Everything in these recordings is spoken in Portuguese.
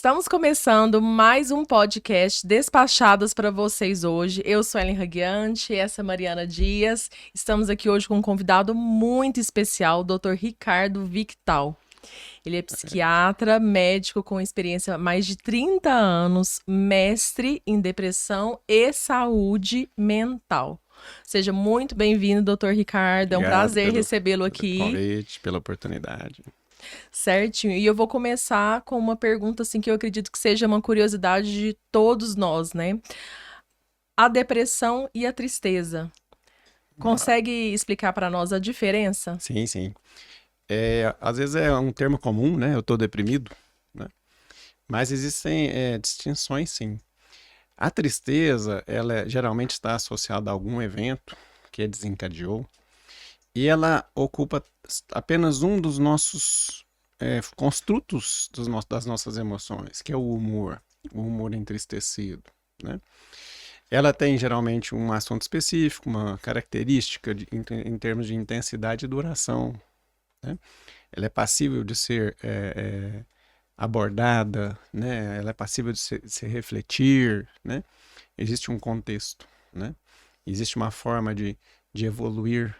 Estamos começando mais um podcast Despachadas para vocês hoje. Eu sou Ellen Raguiante, essa é Mariana Dias. Estamos aqui hoje com um convidado muito especial, o Dr. Ricardo Victal. Ele é psiquiatra, médico com experiência há mais de 30 anos, mestre em depressão e saúde mental. Seja muito bem-vindo, Dr. Ricardo. É um prazer recebê-lo aqui. Pelo convite, pela oportunidade. Certinho. E eu vou começar com uma pergunta assim que eu acredito que seja uma curiosidade de todos nós, né? A depressão e a tristeza. Consegue explicar para nós a diferença? Sim. Às vezes é um termo comum, né? Eu tô deprimido, né? Mas existem distinções, sim. A tristeza, ela geralmente está associada a algum evento que desencadeou e ela ocupa apenas um dos nossos construtos das nossas emoções, que é o humor entristecido, né? Ela tem geralmente um assunto específico, uma característica em termos de intensidade e duração, né? Ela é passível de ser abordada, né? Ela é passível de se refletir, né? Existe um contexto, né? Existe uma forma de evoluir,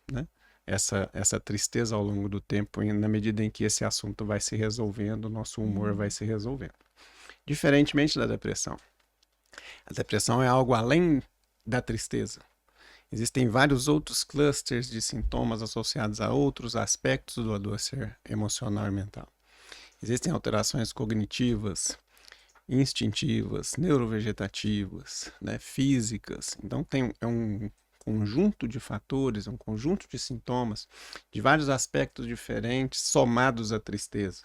né? Essa tristeza ao longo do tempo, na medida em que esse assunto vai se resolvendo, o nosso humor vai se resolvendo. Diferentemente da depressão. A depressão é algo além da tristeza. Existem vários outros clusters de sintomas associados a outros aspectos do adoecer emocional e mental. Existem alterações cognitivas, instintivas, neurovegetativas, né, físicas. Então é um conjunto de fatores, um conjunto de sintomas de vários aspectos diferentes somados à tristeza.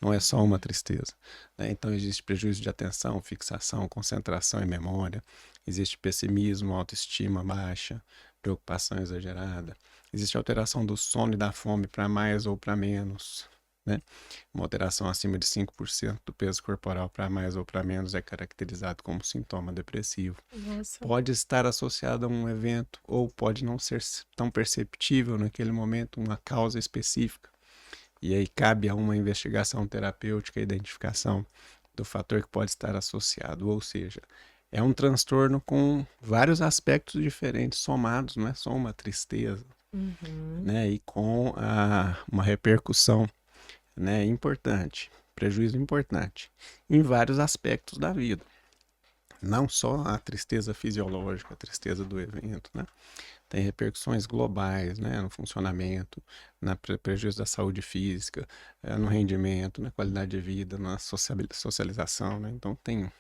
Não é só uma tristeza, né? Então existe prejuízo de atenção, fixação, concentração e memória. Existe pessimismo, autoestima baixa, preocupação exagerada. Existe alteração do sono e da fome para mais ou para menos, né? Uma alteração acima de 5% do peso corporal para mais ou para menos é caracterizado como sintoma depressivo. Nossa. Pode estar associado a um evento ou pode não ser tão perceptível naquele momento uma causa específica. E aí cabe a uma investigação terapêutica a identificação do fator que pode estar associado. Ou seja, é um transtorno com vários aspectos diferentes somados, não é só uma tristeza, né? E com uma repercussão, né, importante, prejuízo importante em vários aspectos da vida. Não só a tristeza fisiológica, a tristeza do evento, né? Tem repercussões globais, né, no funcionamento, na prejuízo da saúde física, no rendimento, na qualidade de vida, na socialização, né? Então tem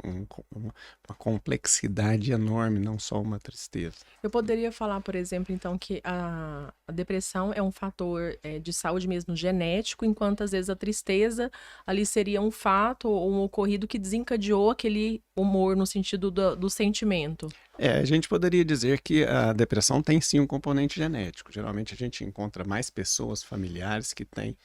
uma complexidade enorme, não só uma tristeza. Eu poderia falar, por exemplo, então, que a depressão é um fator de saúde mesmo genético, enquanto às vezes a tristeza ali seria um fato ou um ocorrido que desencadeou aquele humor no sentido do sentimento. A gente poderia dizer que a depressão tem sim um componente genético. Geralmente a gente encontra mais pessoas familiares que têm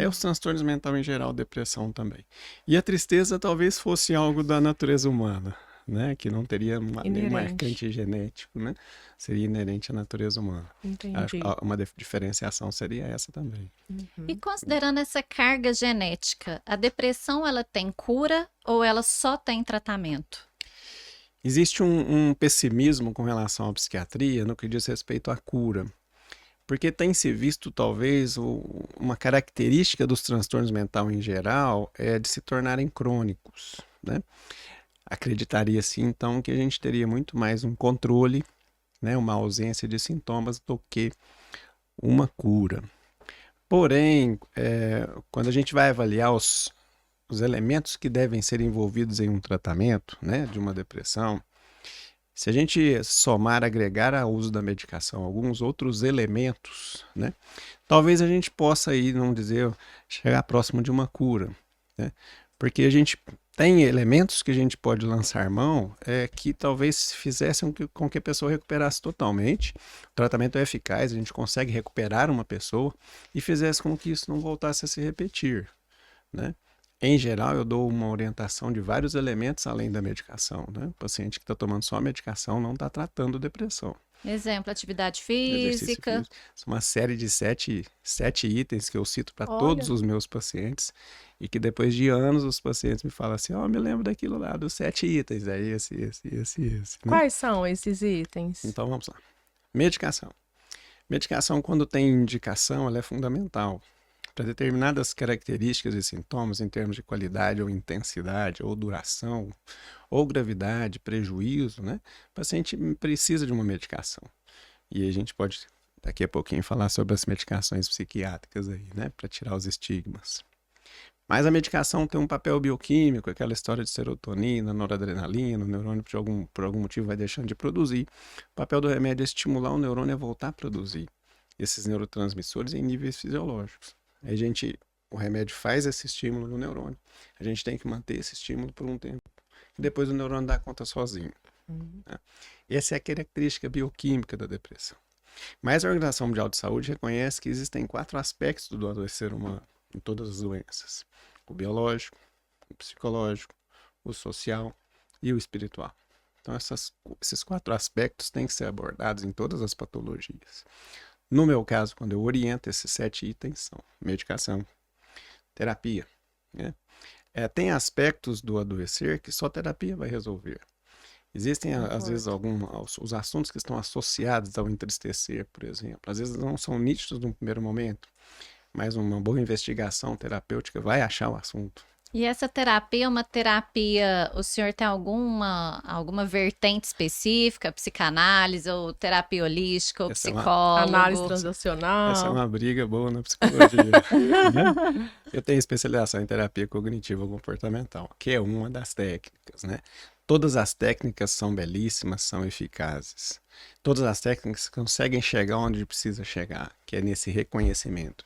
os transtornos mentais em geral, depressão também. E a tristeza talvez fosse algo da natureza humana, né? Que não teria nenhum marcante genético, né? Seria inerente à natureza humana. Entendi. Uma diferenciação seria essa também. E considerando essa carga genética, a depressão ela tem cura ou ela só tem tratamento? Existe um pessimismo com relação à psiquiatria no que diz respeito à cura, porque tem se visto talvez uma característica dos transtornos mentais em geral é de se tornarem crônicos, né? Acreditaria-se então que a gente teria muito mais um controle, né, uma ausência de sintomas do que uma cura. Porém, quando a gente vai avaliar os elementos que devem ser envolvidos em um tratamento, né, de uma depressão, se a gente somar, agregar ao uso da medicação alguns outros elementos, né, talvez a gente possa aí, não dizer, chegar próximo de uma cura, né, porque a gente tem elementos que a gente pode lançar mão que talvez fizessem com que a pessoa recuperasse totalmente. O tratamento é eficaz, a gente consegue recuperar uma pessoa e fizesse com que isso não voltasse a se repetir, né? Em geral, eu dou uma orientação de vários elementos além da medicação, né? O paciente que está tomando só a medicação não está tratando depressão. Exemplo, atividade Exercício física. físico. São uma série de sete itens que eu cito para todos Olha. os meus pacientes e que depois de anos os pacientes me falam assim, me lembro daquilo lá, dos 7 itens, é esse, né? Quais são esses itens? Então vamos lá. Medicação. Medicação, quando tem indicação, ela é fundamental. Para determinadas características e sintomas em termos de qualidade ou intensidade, ou duração, ou gravidade, prejuízo, né? O paciente precisa de uma medicação. E a gente pode, daqui a pouquinho, falar sobre as medicações psiquiátricas aí, né? Para tirar os estigmas. Mas a medicação tem um papel bioquímico, aquela história de serotonina, noradrenalina, o neurônio por algum motivo vai deixando de produzir. O papel do remédio é estimular o neurônio a voltar a produzir esses neurotransmissores em níveis fisiológicos. Aí o remédio faz esse estímulo no neurônio. A gente tem que manter esse estímulo por um tempo. E depois o neurônio dá conta sozinho. Né? Essa é a característica bioquímica da depressão. Mas a Organização Mundial de Saúde reconhece que existem 4 aspectos do adoecer humano em todas as doenças: o biológico, o psicológico, o social e o espiritual. Então esses 4 aspectos têm que ser abordados em todas as patologias. No meu caso, quando eu oriento, esses 7 itens são medicação, terapia, né? Tem aspectos do adoecer que só terapia vai resolver. Existem, às vezes, os assuntos que estão associados ao entristecer, por exemplo. Às vezes não são nítidos no primeiro momento, mas uma boa investigação terapêutica vai achar o assunto. E essa terapia é uma terapia, o senhor tem alguma vertente específica, psicanálise ou terapia holística ou psicólogo? Análise transacional. Essa é uma briga boa na psicologia. Né? Eu tenho especialização em terapia cognitiva comportamental, que é uma das técnicas, né? Todas as técnicas são belíssimas, são eficazes. Todas as técnicas conseguem chegar onde precisa chegar, que é nesse reconhecimento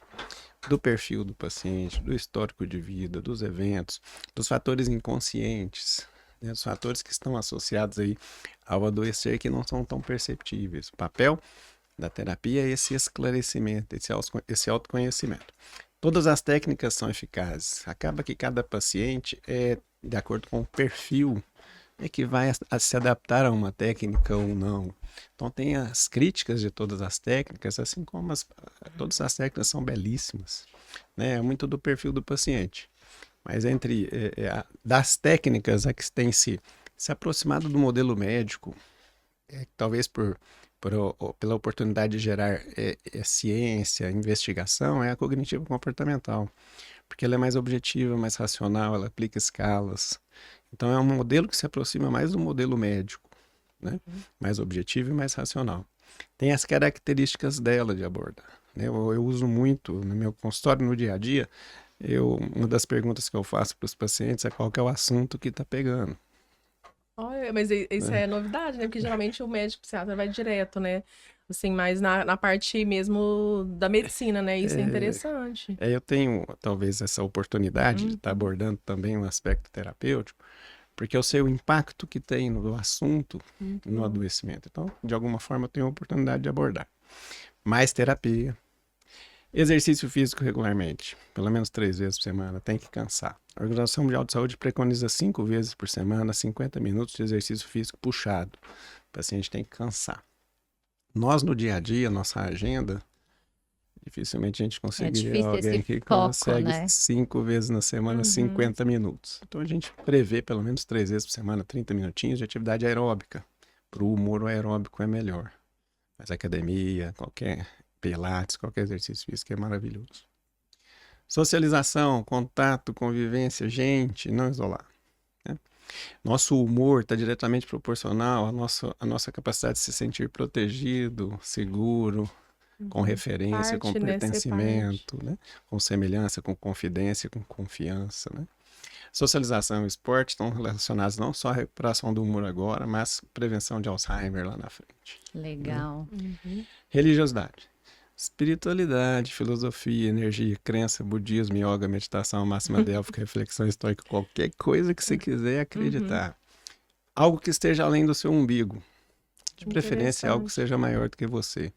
do perfil do paciente, do histórico de vida, dos eventos, dos fatores inconscientes, né, dos fatores que estão associados aí ao adoecer que não são tão perceptíveis. O papel da terapia é esse esclarecimento, esse autoconhecimento. Todas as técnicas são eficazes. Acaba que cada paciente é de acordo com o perfil que vai se adaptar a uma técnica ou não. Então tem as críticas de todas as técnicas, assim como todas as técnicas são belíssimas, né? É muito do perfil do paciente. Mas das técnicas a que tem se aproximado do modelo médico, talvez pela oportunidade de gerar ciência, investigação, é a cognitiva comportamental. Porque ela é mais objetiva, mais racional, ela aplica escalas. Então é um modelo que se aproxima mais do modelo médico, né? Mais objetivo e mais racional. Tem as características dela de abordar, né? Eu uso muito no meu consultório, no dia a dia, uma das perguntas que eu faço para os pacientes é qual que é o assunto que está pegando. Olha, mas isso é novidade, né? Porque geralmente o médico psiquiatra vai direto, né? Assim, mais na parte mesmo da medicina, né? Isso é interessante. Eu tenho, talvez, essa oportunidade de estar abordando também um aspecto terapêutico, porque eu sei o impacto que tem no assunto, no adoecimento. Então, de alguma forma, eu tenho a oportunidade de abordar. Mais terapia. Exercício físico regularmente, pelo menos 3 vezes por semana, tem que cansar. A Organização Mundial de Saúde preconiza 5 vezes por semana, 50 minutos de exercício físico puxado. O paciente tem que cansar. Nós, no dia a dia, nossa agenda, dificilmente a gente conseguiria alguém que consegue 5 vezes na semana, 50 minutos. Então a gente prevê pelo menos 3 vezes por semana, 30 minutinhos de atividade aeróbica. Para o humor, o aeróbico é melhor. Mas academia, qualquer pilates, qualquer exercício físico é maravilhoso. Socialização, contato, convivência, gente, não isolar. Né? Nosso humor está diretamente proporcional à nossa capacidade de se sentir protegido, seguro, com referência, com pertencimento, né? Com semelhança, com confidência, com confiança. Né? Socialização e esporte estão relacionados não só à recuperação do humor agora, mas prevenção de Alzheimer lá na frente. Legal. Né? Religiosidade. Espiritualidade, filosofia, energia, crença, budismo, yoga, meditação, máxima délfica, reflexão estoica, qualquer coisa que você quiser acreditar. Algo que esteja além do seu umbigo. De preferência, algo que seja maior do que você.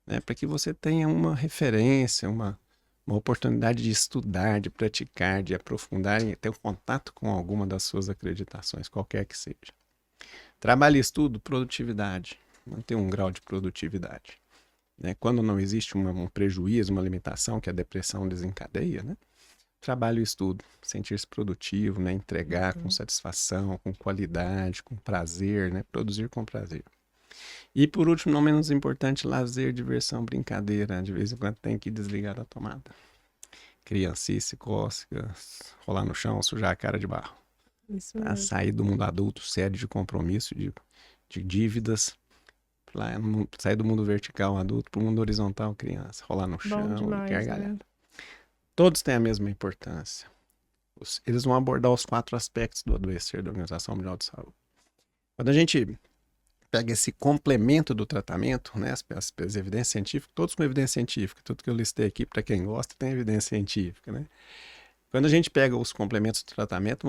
Né? Para que você tenha uma referência, uma oportunidade de estudar, de praticar, de aprofundar e ter um contato com alguma das suas acreditações, qualquer que seja. Trabalho e estudo, produtividade. manter um grau de produtividade. Né? Quando não existe um prejuízo, uma limitação que a depressão desencadeia, né? Trabalho e estudo, sentir-se produtivo, né? Entregar com satisfação, com qualidade, com prazer, né? Produzir com prazer. E por último, não menos importante, lazer, diversão, brincadeira. De vez em quando tem que desligar a tomada. Criancice, cócegas, rolar no chão, sujar a cara de barro. Isso Tá? mesmo. Sair do mundo adulto, sério, de compromisso, de dívidas. Sair do mundo vertical, adulto, para o mundo horizontal, criança. Rolar no chão, demais, gargalhada. né? Todos têm a mesma importância. Eles vão abordar os 4 aspectos do adoecer da Organização Mundial de Saúde. Quando a gente pega esse complemento do tratamento, né, as evidências científicas, todos com evidência científica, tudo que eu listei aqui, para quem gosta, tem evidência científica, né? Quando a gente pega os complementos do tratamento,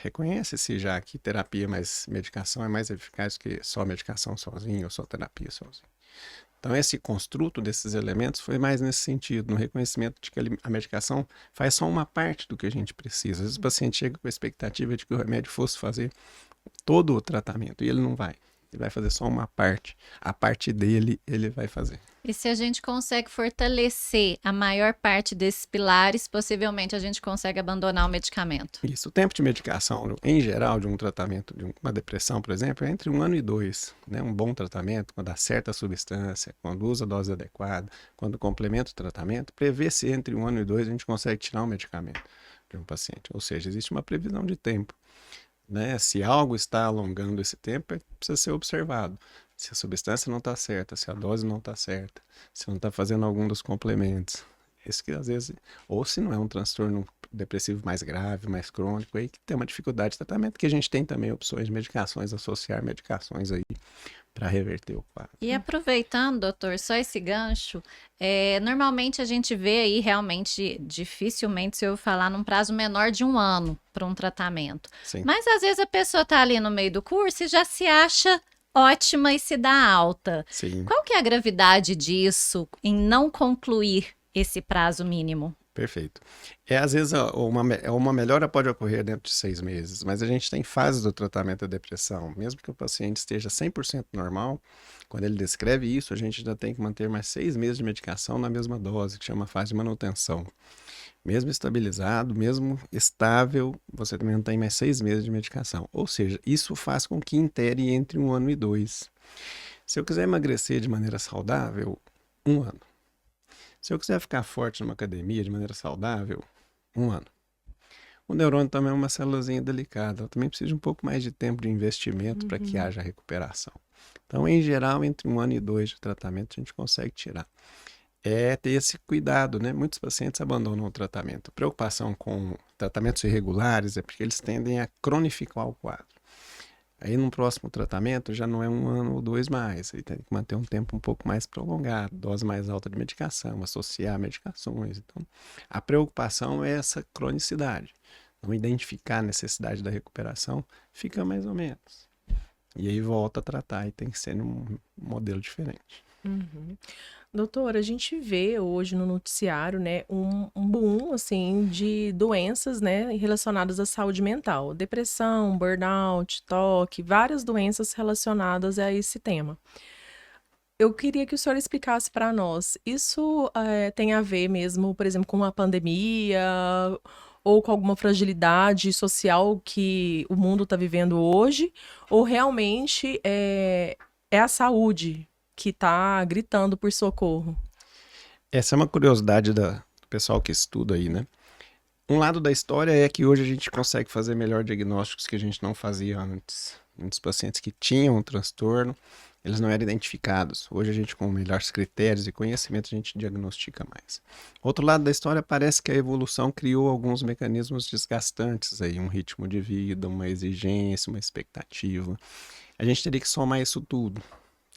reconhece-se já que terapia mais medicação é mais eficaz que só medicação sozinho ou só terapia sozinho. Então, esse construto desses elementos foi mais nesse sentido, no reconhecimento de que a medicação faz só uma parte do que a gente precisa. Às vezes o paciente chega com a expectativa de que o remédio fosse fazer todo o tratamento, e ele não vai. Ele vai fazer só uma parte. A parte dele, ele vai fazer. E se a gente consegue fortalecer a maior parte desses pilares, possivelmente a gente consegue abandonar o medicamento. Isso. O tempo de medicação, em geral, de um tratamento, de uma depressão, por exemplo, é entre 1 ano e 2. Né? Um bom tratamento, quando acerta a substância, quando usa a dose adequada, quando complementa o tratamento, prevê-se entre 1 ano e 2 a gente consegue tirar o medicamento de um paciente. Ou seja, existe uma previsão de tempo. Né? Se algo está alongando esse tempo, precisa ser observado. Se a substância não está certa, se a dose não está certa, se não está fazendo algum dos complementos. Isso que às vezes, ou se não é um transtorno depressivo mais grave, mais crônico, aí que tem uma dificuldade de tratamento, que a gente tem também opções de medicações, associar medicações aí para reverter o quadro. E aproveitando, doutor, só esse gancho, normalmente a gente vê aí realmente, dificilmente se eu falar num prazo menor de 1 ano para um tratamento. Sim. Mas às vezes a pessoa está ali no meio do curso e já se acha ótima e se dá alta. Sim. Qual que é a gravidade disso em não concluir esse prazo mínimo? Perfeito. Às vezes uma melhora pode ocorrer dentro de 6 meses, mas a gente tem fases do tratamento da depressão. Mesmo que o paciente esteja 100% normal, quando ele descreve isso, a gente ainda tem que manter mais 6 meses de medicação na mesma dose, que chama fase de manutenção. Mesmo estabilizado, mesmo estável, você também tem mais 6 meses de medicação. Ou seja, isso faz com que intere entre 1 ano e 2. Se eu quiser emagrecer de maneira saudável, 1 ano. Se eu quiser ficar forte numa academia de maneira saudável, 1 ano. O neurônio também é uma célulazinha delicada, ela também precisa de um pouco mais de tempo de investimento para que haja recuperação. Então, em geral, entre 1 ano e 2 de tratamento, a gente consegue tirar. É ter esse cuidado, né? Muitos pacientes abandonam o tratamento. A preocupação com tratamentos irregulares é porque eles tendem a cronificar o quadro. Aí, no próximo tratamento, já não é 1 ano ou 2 mais. Aí tem que manter um tempo um pouco mais prolongado, dose mais alta de medicação, associar medicações. Então, a preocupação é essa cronicidade. Não identificar a necessidade da recuperação, fica mais ou menos. E aí volta a tratar e tem que ser num modelo diferente. Uhum. Doutora, a gente vê hoje no noticiário, né, um boom, assim, de doenças, né, relacionadas à saúde mental. Depressão, burnout, toque, várias doenças relacionadas a esse tema. Eu queria que o senhor explicasse para nós, isso tem a ver mesmo, por exemplo, com a pandemia ou com alguma fragilidade social que o mundo está vivendo hoje, ou realmente é a saúde que está gritando por socorro? Essa é uma curiosidade do pessoal que estuda aí, né? Um lado da história é que hoje a gente consegue fazer melhor diagnósticos que a gente não fazia antes. Muitos pacientes que tinham um transtorno, eles não eram identificados. Hoje a gente, com melhores critérios e conhecimento, a gente diagnostica mais. Outro lado da história, parece que a evolução criou alguns mecanismos desgastantes aí, um ritmo de vida, uma exigência, uma expectativa. A gente teria que somar isso tudo.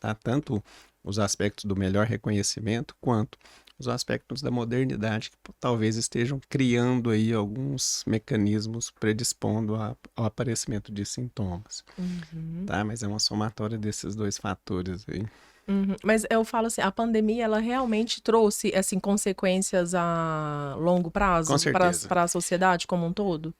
Tá? Tanto os aspectos do melhor reconhecimento, quanto os aspectos da modernidade, que talvez estejam criando aí alguns mecanismos predispondo ao aparecimento de sintomas. Tá? Mas é uma somatória desses 2 fatores aí. Mas eu falo assim, a pandemia, ela realmente trouxe, assim, consequências a longo prazo para a sociedade como um todo?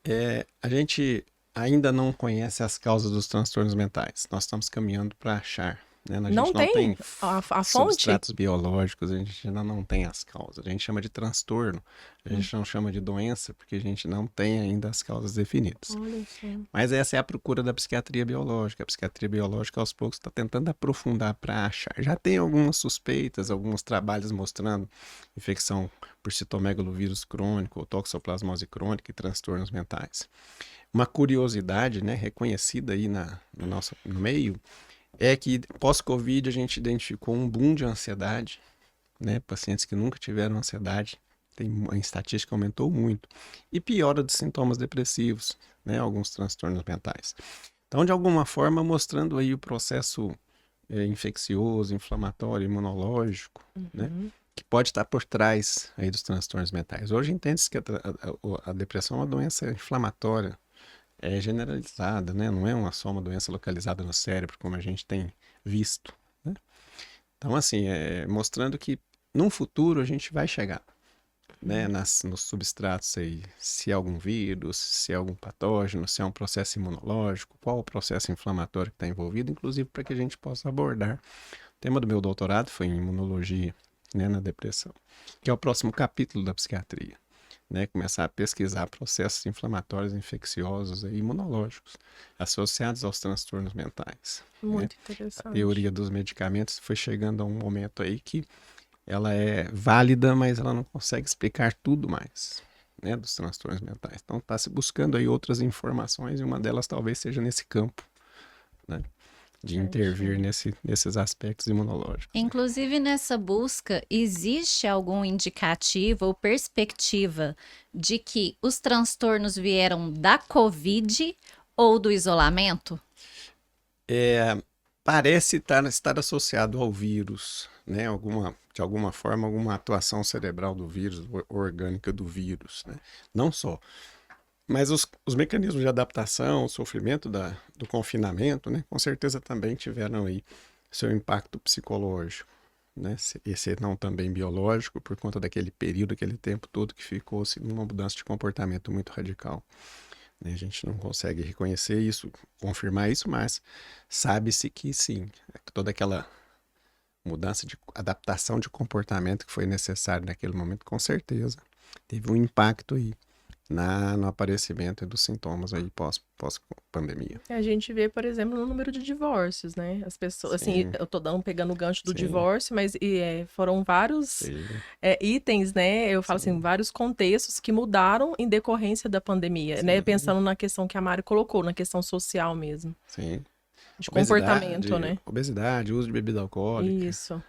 A gente ainda não conhece as causas dos transtornos mentais. Nós estamos caminhando para achar. né? A gente Não tem a fonte? Substratos biológicos, a gente ainda não tem as causas. A gente chama de transtorno, a gente não chama de doença, porque a gente não tem ainda as causas definidas. Olha só. Mas essa é a procura da psiquiatria biológica. A psiquiatria biológica, aos poucos, está tentando aprofundar para achar. Já tem algumas suspeitas, alguns trabalhos mostrando infecção por citomegalovírus crônico, ou toxoplasmose crônica e transtornos mentais. Uma curiosidade, né, reconhecida aí no meio, é que pós-Covid a gente identificou um boom de ansiedade, né? Pacientes que nunca tiveram ansiedade, a estatística aumentou muito. E piora dos sintomas depressivos, né? Alguns transtornos mentais. Então, de alguma forma, mostrando aí o processo infeccioso, inflamatório, imunológico, né? Que pode estar por trás aí dos transtornos mentais. Hoje entende-se que a depressão é uma doença inflamatória, é generalizada, né? Não é só uma doença localizada no cérebro, como a gente tem visto, né? Então, assim, mostrando que num futuro a gente vai chegar, né? Nos substratos aí, se é algum vírus, se é algum patógeno, se é um processo imunológico, qual o processo inflamatório que está envolvido, inclusive para que a gente possa abordar. O tema do meu doutorado foi em imunologia, né, na depressão, que é o próximo capítulo da psiquiatria. Né, começar a pesquisar processos inflamatórios infecciosos e imunológicos associados aos transtornos mentais. Muito né? interessante. A teoria dos medicamentos foi chegando a um momento aí que ela é válida, mas ela não consegue explicar tudo mais, né, dos transtornos mentais. Então está se buscando aí outras informações e uma delas talvez seja nesse campo, né? De intervir nesses aspectos imunológicos. Inclusive, nessa busca, existe algum indicativo ou perspectiva de que os transtornos vieram da Covid ou do isolamento? Parece estar associado ao vírus, né? De alguma forma, alguma atuação cerebral do vírus, orgânica do vírus, né? Não só. Mas os mecanismos de adaptação, o sofrimento do confinamento, né, com certeza também tiveram aí seu impacto psicológico, né, esse não também biológico, por conta daquele período, aquele tempo todo que ficou-se numa mudança de comportamento muito radical. Né, a gente não consegue reconhecer isso, confirmar isso, mas sabe-se que sim, toda aquela mudança de adaptação de comportamento que foi necessário naquele momento, com certeza, teve um impacto aí no aparecimento dos sintomas aí pós-pandemia. A gente vê, por exemplo, no número de divórcios, né? As pessoas, Sim. assim, eu tô pegando o gancho do Sim. divórcio, mas foram vários itens, né? Eu falo assim, vários contextos que mudaram em decorrência da pandemia, né? Pensando na questão que a Mari colocou, na questão social mesmo. Sim. De comportamento, né? Obesidade, uso de bebida alcoólica. Isso.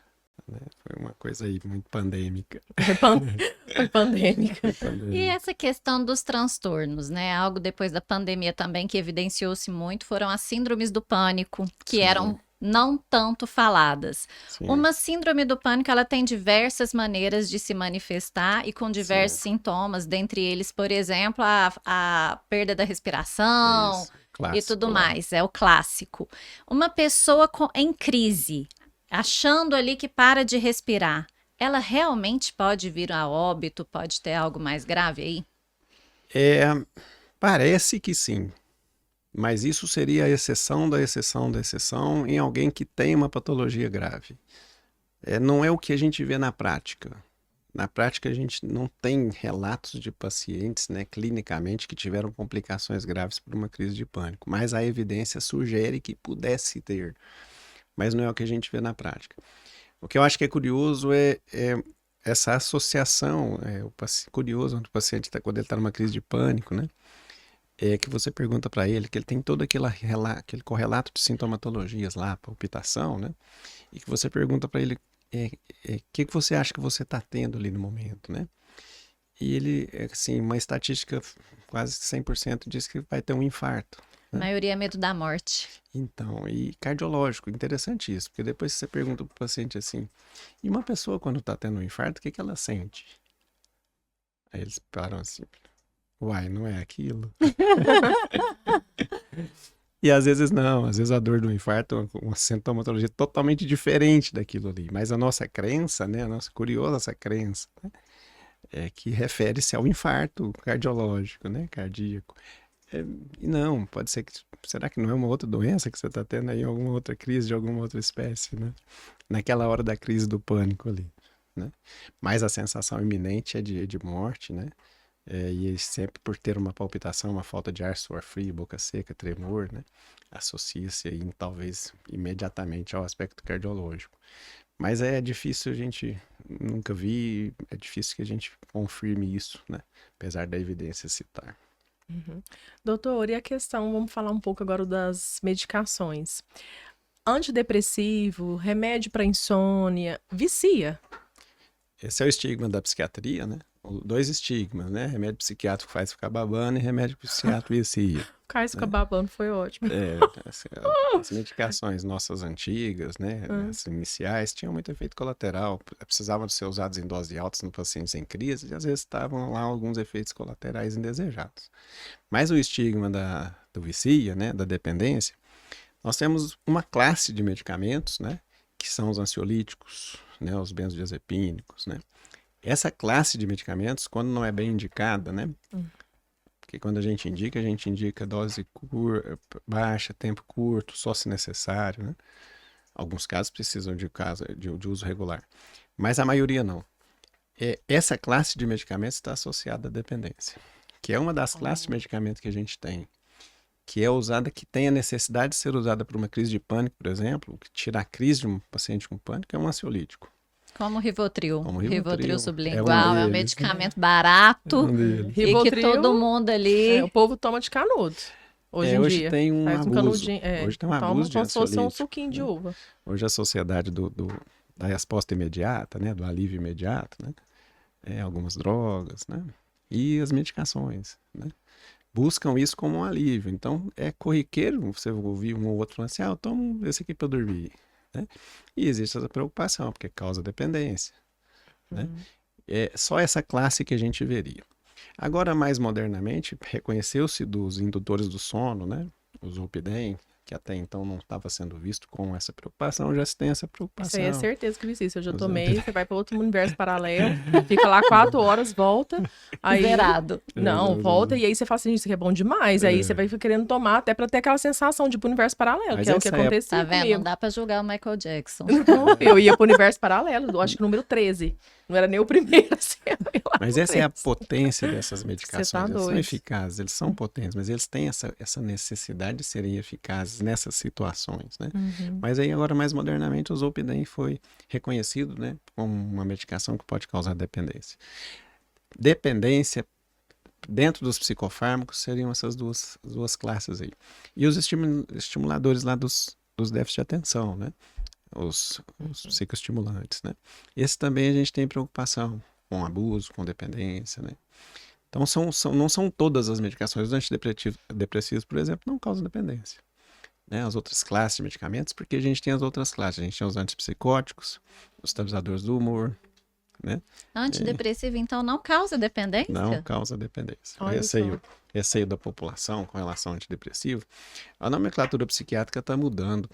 Né? Foi uma coisa aí muito pandêmica. Foi pandêmica. E essa questão dos transtornos, né? Algo depois da pandemia também que evidenciou-se muito foram as síndromes do pânico, que eram não tanto faladas. Sim. Uma síndrome do pânico, ela tem diversas maneiras de se manifestar e com diversos sintomas, dentre eles, por exemplo, a perda da respiração e tudo mais, é o clássico. Uma pessoa em crise, achando ali que para de respirar, ela realmente pode vir a óbito, pode ter algo mais grave aí? Parece que sim, mas isso seria a exceção da exceção da exceção em alguém que tem uma patologia grave. Não é o que a gente vê na prática. Na prática, a gente não tem relatos de pacientes, né, clinicamente, que tiveram complicações graves por uma crise de pânico, mas a evidência sugere que pudesse ter. Mas não é o que a gente vê na prática. O que eu acho que é curioso é essa associação, curioso quando o paciente quando ele está numa crise de pânico, né? Que você pergunta para ele, que ele tem todo aquele correlato de sintomatologias lá, palpitação, né? E que você pergunta para ele, que você acha que você está tendo ali no momento, né? E ele, assim, uma estatística quase 100% diz que vai ter um infarto. A maioria é medo da morte. Então, e cardiológico, interessante isso, porque depois você pergunta para o paciente assim, e uma pessoa quando está tendo um infarto, o que ela sente? Aí eles param assim, uai, não é aquilo? E às vezes não, às vezes a dor do infarto é uma sintomatologia totalmente diferente daquilo ali, mas a nossa crença, né, curiosa essa crença, né, que refere-se ao infarto cardiológico, né, cardíaco. Não, pode ser que... Será que não é uma outra doença que você está tendo aí, alguma outra crise de alguma outra espécie, né? Naquela hora da crise do pânico ali, né? Mas a sensação iminente é de morte, né? E sempre por ter uma palpitação, uma falta de ar, suor frio, boca seca, tremor, né? Associa-se aí, talvez, imediatamente ao aspecto cardiológico. Mas é difícil, a gente nunca vi, é difícil que a gente confirme isso, né? Apesar da evidência citar. Uhum. Doutor, e a questão, vamos falar um pouco agora das medicações. Antidepressivo, remédio para insônia, vicia? Esse é o estigma da psiquiatria, né? 2 estigmas, né? Remédio psiquiátrico faz ficar babando e remédio psiquiátrico vicia. O Caio fica babando, foi ótimo. As medicações nossas antigas, né? As iniciais, tinham muito efeito colateral. Precisavam ser usados em doses altas no pacientes em crise e às vezes estavam lá alguns efeitos colaterais indesejados. Mas o estigma do vicia, né? Da dependência, nós temos uma classe de medicamentos, né? Que são os ansiolíticos, né? Os benzodiazepínicos, né? Essa classe de medicamentos, quando não é bem indicada, né? Porque quando a gente indica dose baixa, tempo curto, só se necessário, né? Alguns casos precisam de uso regular, mas a maioria não. Essa classe de medicamentos está associada à dependência, que é uma das classes de medicamentos que a gente tem, que é usada, que tem a necessidade de ser usada para uma crise de pânico, por exemplo, que tira a crise de um paciente com pânico, é um ansiolítico. Como o Rivotril. Rivotril sublingual é um medicamento barato, e que todo mundo ali... o povo toma de canudo. Hoje em dia. Tem um faz abuso. Hoje tem um abuso de como se fosse ansiolítico, um suquinho de uva. Hoje a sociedade da resposta imediata, né? Do alívio imediato, né? Algumas drogas, né? E as medicações, né? Buscam isso como um alívio. Então, é corriqueiro você ouvir um ou outro falando assim, eu tomo esse aqui para eu dormir. Né? E existe essa preocupação, porque causa dependência. Né? É só essa classe que a gente veria. Agora, mais modernamente, reconheceu-se dos indutores do sono, né? Os Zolpidem, que até então não estava sendo visto com essa preocupação, já se tem essa preocupação. Isso aí é certeza que vicia. Se eu já tomei, você vai para outro universo paralelo, fica lá 4 horas, volta. Aí... Zerado. Não, volta e aí você fala assim, isso aqui é bom demais. Aí você vai querendo tomar até para ter aquela sensação de ir pro universo paralelo, mas que é o que acontecia Tá vendo? comigo. Não dá para julgar o Michael Jackson. Eu ia pro universo paralelo, acho que número 13. Não era nem o primeiro. Assim, mas essa é a potência dessas medicações. Tá eles são eficazes, eles são potentes, mas eles têm essa necessidade de serem eficazes nessas situações, né? Mas aí agora, mais modernamente, o Zolpidem foi reconhecido, né, como uma medicação que pode causar dependência. Dependência, dentro dos psicofármacos, seriam essas duas classes aí. E os estimuladores lá dos déficits de atenção, né? Os psicoestimulantes, né? Esse também a gente tem preocupação com abuso, com dependência, né? Então, não são todas as medicações. Os antidepressivos, por exemplo, não causam dependência. Né? As outras classes de medicamentos, porque a gente tem as outras classes. A gente tem os antipsicóticos, os estabilizadores do humor, né? Antidepressivo, então, não causa dependência? Não causa dependência. Receio da população com relação ao antidepressivo. A nomenclatura psiquiátrica está mudando.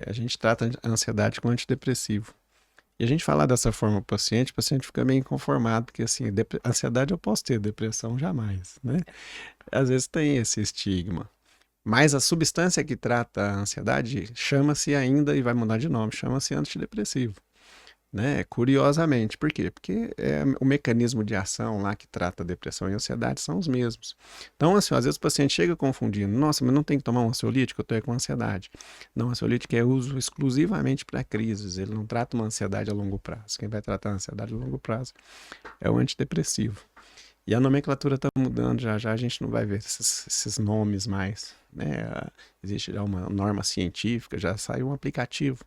A gente trata a ansiedade com antidepressivo. E a gente falar dessa forma para o paciente fica meio inconformado, porque assim, ansiedade eu posso ter, depressão jamais, né? Às vezes tem esse estigma. Mas a substância que trata a ansiedade chama-se ainda, e vai mudar de nome, chama-se antidepressivo. Né? Curiosamente, por quê? Porque o mecanismo de ação lá que trata a depressão e a ansiedade são os mesmos. Então, assim, às vezes o paciente chega confundindo, nossa, mas não tem que tomar um ansiolítico, eu estou com ansiedade. Não, ansiolítico é uso exclusivamente para crises, ele não trata uma ansiedade a longo prazo. Quem vai tratar a ansiedade a longo prazo é o antidepressivo. E a nomenclatura está mudando, já a gente não vai ver esses nomes mais. Né? Existe já uma norma científica, já saiu um aplicativo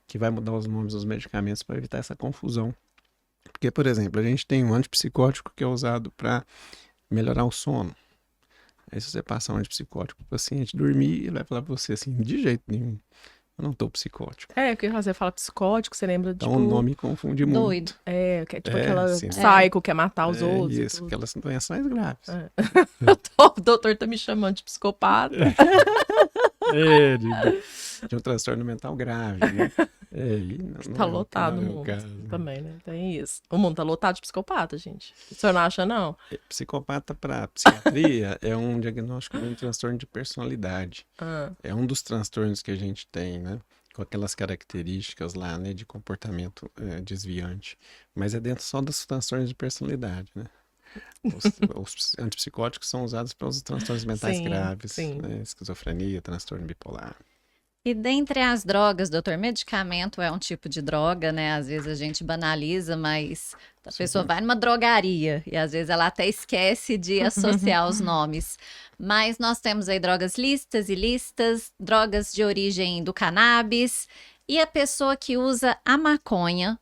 que vai mudar os nomes dos medicamentos para evitar essa confusão. Porque, por exemplo, a gente tem um antipsicótico que é usado para melhorar o sono. Aí se você passar um antipsicótico para o paciente dormir, ele vai falar para você assim, de jeito nenhum, eu não estou psicótico. Porque você fala psicótico, você lembra de... Então o nome confunde muito. Doido. Que é tipo aquela psycho, quer matar os outros. Isso, aquelas doenças mais graves. O doutor tá me chamando de psicopata. De um transtorno mental grave, né? Tá lotado o mundo também, né? Tem isso. O mundo tá lotado de psicopata, gente. O senhor não acha, não? Psicopata para psiquiatria é um diagnóstico de um transtorno de personalidade. É um dos transtornos que a gente tem, né? Com aquelas características lá, né? De comportamento desviante. Mas é dentro só dos transtornos de personalidade, né? Os antipsicóticos são usados para os transtornos mentais graves, né? Esquizofrenia, transtorno bipolar. E dentre as drogas, doutor, medicamento é um tipo de droga, né? Às vezes a gente banaliza, mas a pessoa vai numa drogaria e às vezes ela até esquece de associar os nomes. Mas nós temos aí drogas lícitas, ilícitas, drogas de origem do cannabis e a pessoa que usa a maconha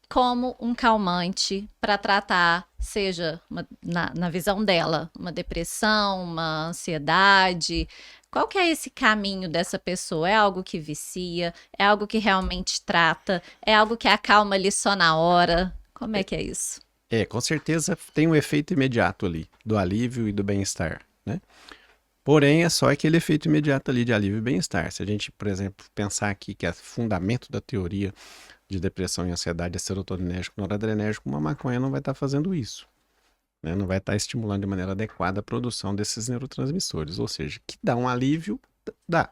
como um calmante para tratar, seja na visão dela, uma depressão, uma ansiedade. Qual que é esse caminho dessa pessoa? É algo que vicia? É algo que realmente trata? É algo que acalma ali só na hora? Como é que é isso? Com certeza tem um efeito imediato ali, do alívio e do bem-estar, né? Porém, é só aquele efeito imediato ali de alívio e bem-estar. Se a gente, por exemplo, pensar aqui que é fundamento da teoria de depressão e ansiedade é serotoninérgico, noradrenérgico, uma maconha não vai estar fazendo isso. Né? Não vai estar estimulando de maneira adequada a produção desses neurotransmissores. Ou seja, que dá um alívio, dá.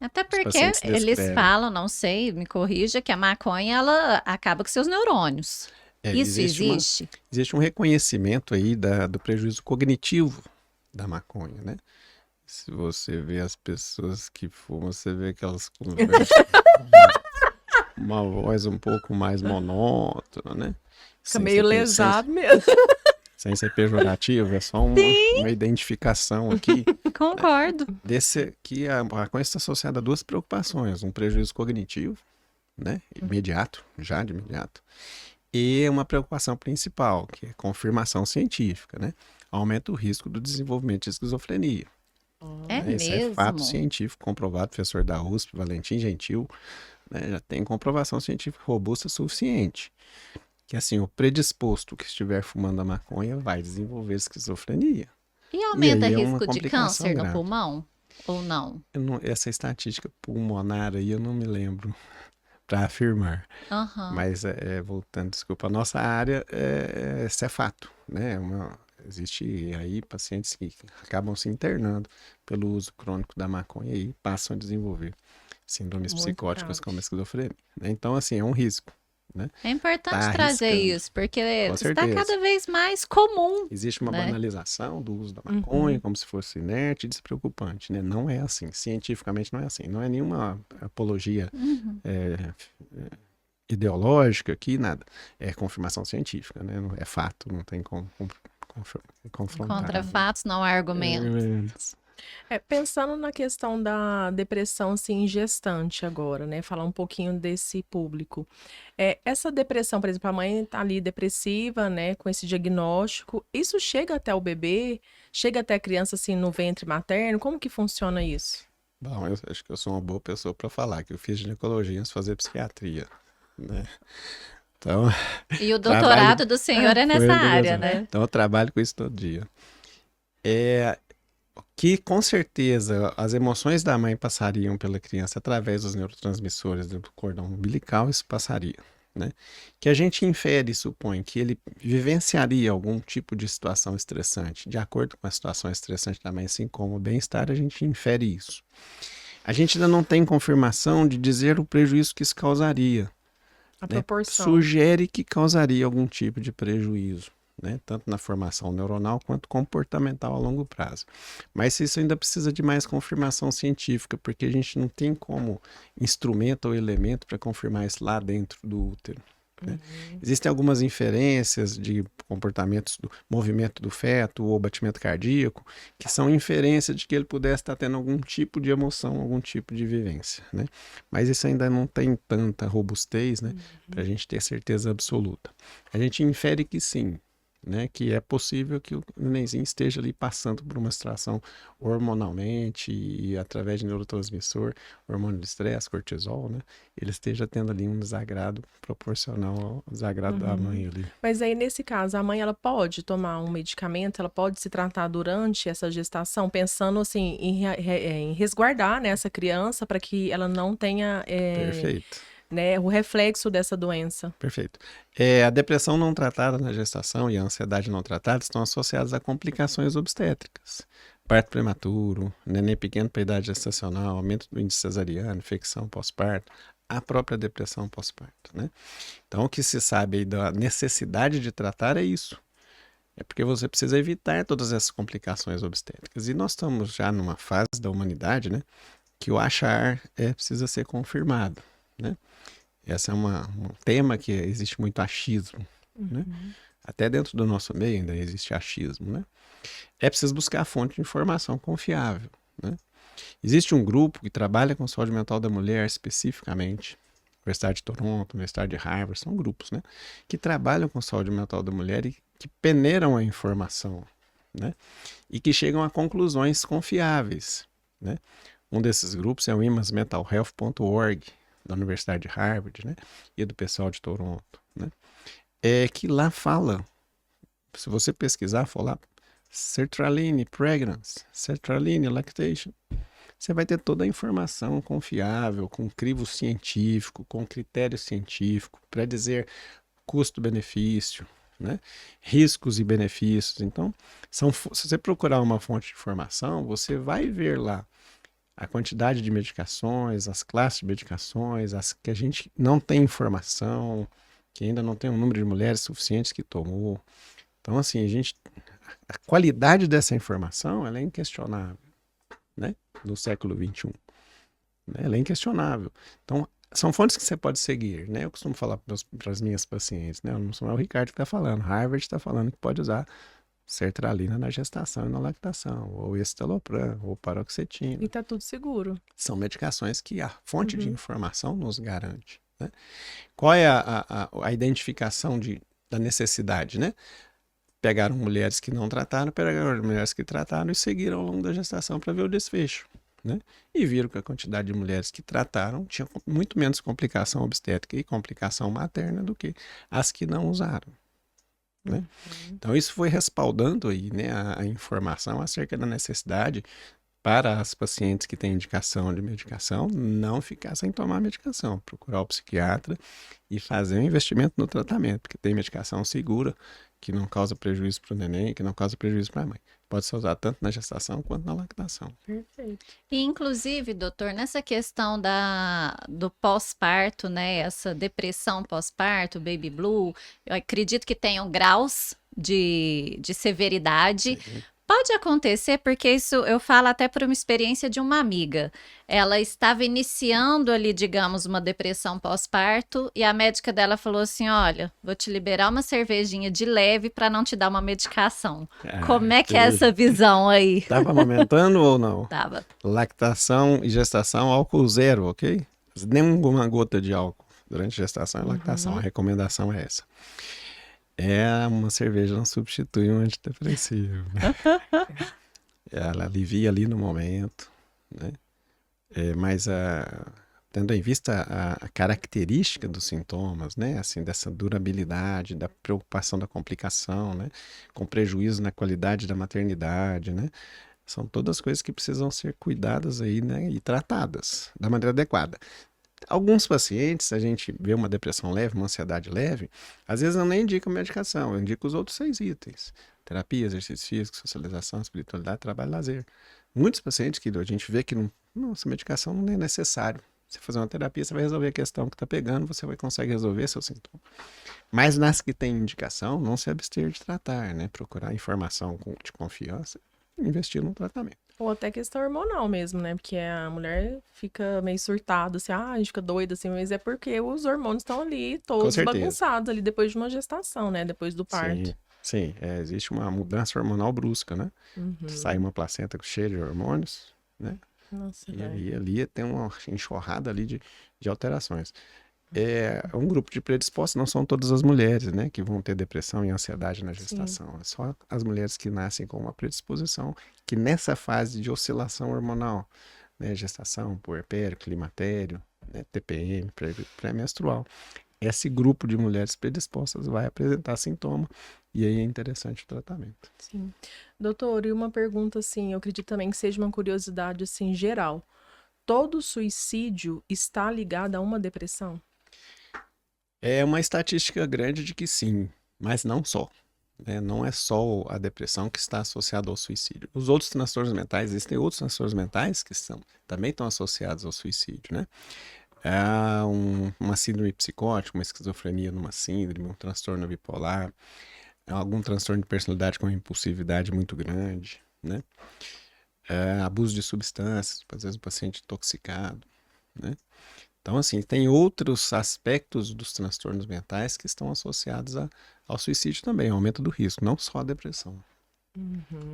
Até porque eles falam, não sei, me corrija, que a maconha ela acaba com seus neurônios. Isso existe? Existe um reconhecimento aí do prejuízo cognitivo da maconha, né? Se você vê as pessoas que fumam, você vê que elas conversam uma voz um pouco mais monótona, né? Fica meio lesado mesmo. Sem ser pejorativo, é só uma identificação aqui. Concordo. Que a maconha está associada a duas preocupações. Um prejuízo cognitivo, né? Imediato, já de imediato. E uma preocupação principal, que é confirmação científica, né? Aumenta o risco do desenvolvimento de esquizofrenia. Esse mesmo? É fato científico comprovado, professor da USP, Valentim Gentil, né? Já tem comprovação científica robusta suficiente. Que assim, o predisposto que estiver fumando a maconha vai desenvolver esquizofrenia. E aumenta risco de câncer no pulmão? Ou não? Essa estatística pulmonar aí eu não me lembro para afirmar. Mas, voltando, desculpa, a nossa área, esse é fato, né? Existe aí pacientes que acabam se internando pelo uso crônico da maconha e passam a desenvolver síndromes psicóticas como a esquizofrenia. Né? Então, assim, é um risco. Né? É importante trazer isso, porque está cada vez mais comum. Existe uma banalização do uso da maconha, como se fosse inerte e despreocupante. Né? Não é assim. Cientificamente não é assim. Não é nenhuma apologia ideológica aqui, nada. É confirmação científica, né? É fato, não tem como confrontar. Contra fatos não há argumentos. Pensando na questão da depressão assim, em gestante agora, né? Falar um pouquinho desse público. Essa depressão, por exemplo, a mãe tá ali depressiva, né? Com esse diagnóstico. Isso chega até o bebê? Chega até a criança, assim, no ventre materno? Como que funciona isso? Bom, eu acho que eu sou uma boa pessoa para falar, que eu fiz ginecologia antes de fazer psiquiatria, né? Então, e o doutorado do senhor é nessa área, né? Então, eu trabalho com isso todo dia. Que com certeza as emoções da mãe passariam pela criança através dos neurotransmissores do cordão umbilical, isso passaria, né? Que a gente infere e supõe que ele vivenciaria algum tipo de situação estressante, de acordo com a situação estressante da mãe, assim como o bem-estar, a gente infere isso. A gente ainda não tem confirmação de dizer o prejuízo que isso causaria. A proporção. Sugere que causaria algum tipo de prejuízo. Né? Tanto na formação neuronal quanto comportamental a longo prazo. Mas isso ainda precisa de mais confirmação científica, porque a gente não tem como instrumento ou elemento para confirmar isso lá dentro do útero. Né? Existem algumas inferências de comportamentos do movimento do feto ou batimento cardíaco, que são inferências de que ele pudesse estar tendo algum tipo de emoção, algum tipo de vivência. Né? Mas isso ainda não tem tanta robustez, né? Para a gente ter certeza absoluta. A gente infere que sim. Né, que é possível que o nenenzinho esteja ali passando por uma situação hormonalmente e através de neurotransmissor, hormônio de estresse, cortisol, né, ele esteja tendo ali um desagrado proporcional ao desagrado da mãe ali. Mas aí, nesse caso, a mãe ela pode tomar um medicamento, ela pode se tratar durante essa gestação, pensando assim em resguardar, né, essa criança para que ela não tenha Perfeito. né, o reflexo dessa doença. Perfeito. A depressão não tratada na gestação e a ansiedade não tratada estão associadas a complicações obstétricas. Parto prematuro, neném pequeno para idade gestacional, aumento do índice cesariano, infecção pós-parto, a própria depressão pós-parto, né? Então, o que se sabe aí da necessidade de tratar é isso. É porque você precisa evitar todas essas complicações obstétricas. E nós estamos já numa fase da humanidade, né, que o achar precisa ser confirmado, né? Esse é um tema que existe muito achismo, né? Até dentro do nosso meio ainda existe achismo, né? É preciso buscar a fonte de informação confiável, né? Existe um grupo que trabalha com saúde mental da mulher especificamente, Universidade de Toronto, Universidade de Harvard, são grupos, né, que trabalham com saúde mental da mulher e que peneiram a informação, né, e que chegam a conclusões confiáveis, né. Um desses grupos é o women'smentalhealth.org, da Universidade de Harvard, né, e do pessoal de Toronto, né, que lá fala, se você pesquisar, for lá, sertraline pregnancy, sertraline lactation, você vai ter toda a informação confiável, com crivo científico, com critério científico, para dizer custo-benefício, né? Riscos e benefícios. Então, se você procurar uma fonte de informação, você vai ver lá a quantidade de medicações, as classes de medicações, as que a gente não tem informação, que ainda não tem um número de mulheres suficientes que tomou. Então, assim, a qualidade dessa informação ela é inquestionável, né? Do século XXI. Né? Ela é inquestionável. Então, são fontes que você pode seguir, né? Eu costumo falar para as minhas pacientes, né? Não é o Ricardo que está falando, Harvard está falando que pode usar sertralina na gestação e na lactação, ou escitalopram, ou paroxetina. E está tudo seguro. São medicações que a fonte de informação nos garante, né? Qual é a identificação da necessidade, né? Pegaram mulheres que não trataram, pegaram mulheres que trataram e seguiram ao longo da gestação para ver o desfecho, né? E viram que a quantidade de mulheres que trataram tinha muito menos complicação obstétrica e complicação materna do que as que não usaram, né? Então isso foi respaldando aí, né, a informação acerca da necessidade para as pacientes que têm indicação de medicação não ficar sem tomar medicação, procurar o psiquiatra e fazer um investimento no tratamento, porque tem medicação segura, que não causa prejuízo para o neném, que não causa prejuízo para a mãe. Pode ser usado tanto na gestação quanto na lactação. Perfeito. E, inclusive, doutor, nessa questão do pós-parto, né, essa depressão pós-parto, baby blue, eu acredito que tenham graus de severidade. Sim. Pode acontecer, porque isso eu falo até por uma experiência de uma amiga. Ela estava iniciando ali, digamos, uma depressão pós-parto e a médica dela falou assim, olha, vou te liberar uma cervejinha de leve para não te dar uma medicação. Como é que é essa visão aí? Estava amamentando ou não? Tava. Lactação e gestação, álcool zero, ok? Nenhuma gota de álcool durante gestação e lactação. A recomendação é essa. Uma cerveja não substitui um antidepressivo, né? Ela alivia ali no momento, né? Mas tendo em vista a característica dos sintomas, né? Assim, dessa durabilidade, da preocupação da complicação, né? Com prejuízo na qualidade da maternidade, né? São todas coisas que precisam ser cuidadas aí, né? E tratadas da maneira adequada. Alguns pacientes, a gente vê uma depressão leve, uma ansiedade leve, às vezes eu nem indico medicação, eu indico os outros 6 itens. Terapia, exercício físico, socialização, espiritualidade, trabalho e lazer. Muitos pacientes que a gente vê que essa medicação não é necessário. Você fazer uma terapia, você vai resolver a questão que está pegando, você consegue resolver seu sintoma. Mas nas que tem indicação, não se abster de tratar, né? Procurar informação de confiança e investir no tratamento. Ou até questão hormonal mesmo, né? Porque a mulher fica meio surtada, assim, a gente fica doida, assim, mas é porque os hormônios estão ali todos bagunçados ali depois de uma gestação, né? Depois do parto. Sim, existe uma mudança hormonal brusca, né? Sai uma placenta cheia de hormônios, né? Nossa, e aí ali tem uma enxurrada ali de alterações. Um grupo de predispostos, não são todas as mulheres, né, que vão ter depressão e ansiedade na gestação. Sim. É só as mulheres que nascem com uma predisposição, que nessa fase de oscilação hormonal, né, gestação, puerpério, climatério, né, TPM, pré-menstrual, esse grupo de mulheres predispostas vai apresentar sintoma e aí é interessante o tratamento. Sim. Doutor, e uma pergunta assim, eu acredito também que seja uma curiosidade assim geral. Todo suicídio está ligado a uma depressão? É uma estatística grande de que sim, mas não só. Né? Não é só a depressão que está associada ao suicídio. Os outros transtornos mentais, existem outros transtornos mentais que também estão associados ao suicídio, né? Uma síndrome psicótica, uma esquizofrenia numa síndrome, um transtorno bipolar, algum transtorno de personalidade com impulsividade muito grande, né? Abuso de substâncias, às vezes o paciente intoxicado, né? Então, assim, tem outros aspectos dos transtornos mentais que estão associados ao suicídio também, ao aumento do risco, não só a depressão.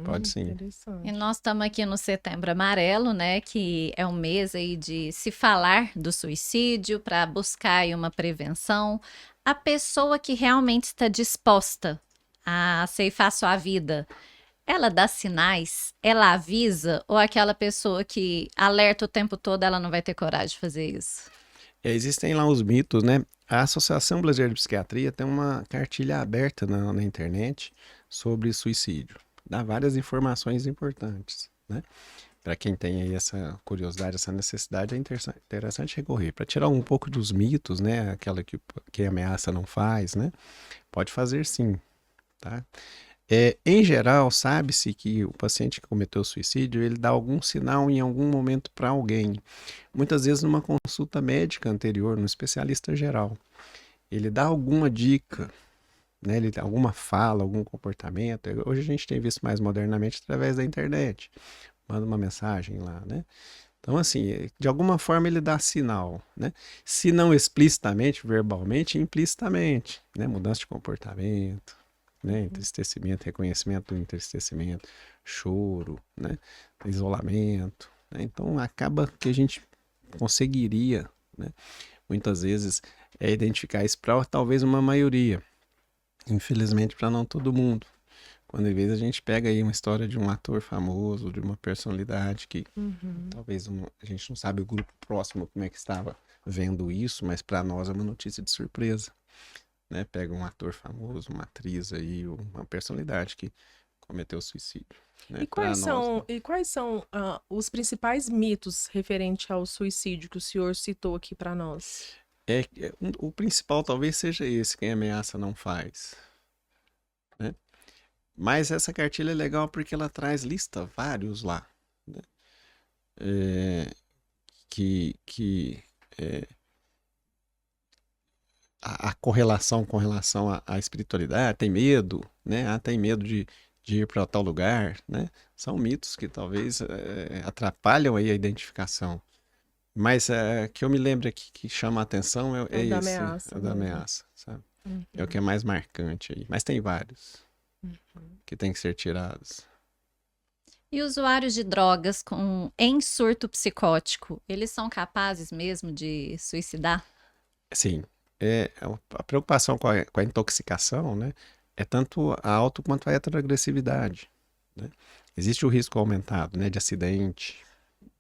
Pode sim. E nós estamos aqui no Setembro Amarelo, né, que é um mês aí de se falar do suicídio para buscar aí uma prevenção. A pessoa que realmente está disposta a ceifar sua vida, ela dá sinais, ela avisa, ou aquela pessoa que alerta o tempo todo, ela não vai ter coragem de fazer isso? Existem lá os mitos, né? A Associação Brasileira de Psiquiatria tem uma cartilha aberta na internet sobre suicídio. Dá várias informações importantes, né? Para quem tem aí essa curiosidade, essa necessidade, é interessante recorrer. Para tirar um pouco dos mitos, né? Aquela que ameaça não faz, né? Pode fazer sim, tá? Em geral, sabe-se que o paciente que cometeu suicídio, ele dá algum sinal em algum momento para alguém. Muitas vezes numa consulta médica anterior, no especialista geral. Ele dá alguma dica, né? Ele dá alguma fala, algum comportamento. Hoje a gente tem visto mais modernamente através da internet. Manda uma mensagem lá, né? Então, assim, de alguma forma ele dá sinal, né? Se não explicitamente, verbalmente, implicitamente, né? Mudança de comportamento, né? Entristecimento, reconhecimento do entristecimento, choro, né? Isolamento, né? Então acaba que a gente conseguiria, né? Muitas vezes identificar isso para talvez uma maioria, infelizmente para não todo mundo. Quando às vezes a gente pega aí uma história de um ator famoso, de uma personalidade que talvez a gente não sabe o grupo próximo como é que estava vendo isso, mas para nós é uma notícia de surpresa. Né? Pega um ator famoso, uma atriz aí, uma personalidade que cometeu suicídio. Né? E quais são os principais mitos referentes ao suicídio que o senhor citou aqui para nós? O principal talvez seja esse, quem ameaça não faz. Né? Mas essa cartilha é legal porque ela lista vários lá. Né? A correlação com relação à espiritualidade, tem medo, né? Tem medo de ir para tal lugar, né? São mitos que talvez atrapalham aí a identificação. Mas que eu me lembro aqui que chama a atenção é esse, ameaça, da ameaça, sabe? É o que é mais marcante aí. Mas tem vários que tem que ser tirados. E usuários de drogas em surto psicótico, eles são capazes mesmo de suicidar? Sim. A preocupação com a intoxicação, né, é tanto a auto quanto a heteroagressividade. Né? Existe o risco aumentado, né, de acidente,